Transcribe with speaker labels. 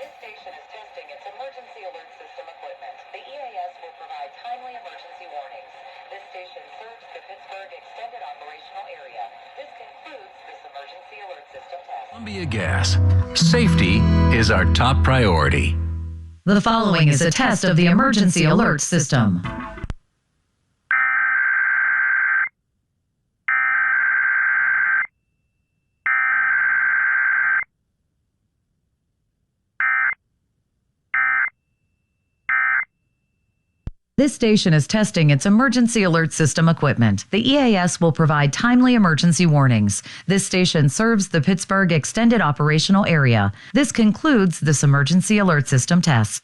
Speaker 1: This station is testing its emergency alert system equipment. The EAS will provide timely emergency warnings. This station serves the Pittsburgh Extended Operational Area. This concludes this emergency alert system test.
Speaker 2: Columbia Gas. Safety is our top priority.
Speaker 3: The following is a test of the emergency alert system. This station is testing its emergency alert system equipment. The EAS will provide timely emergency warnings. This station serves the Pittsburgh Extended Operational Area. This concludes this emergency alert system test.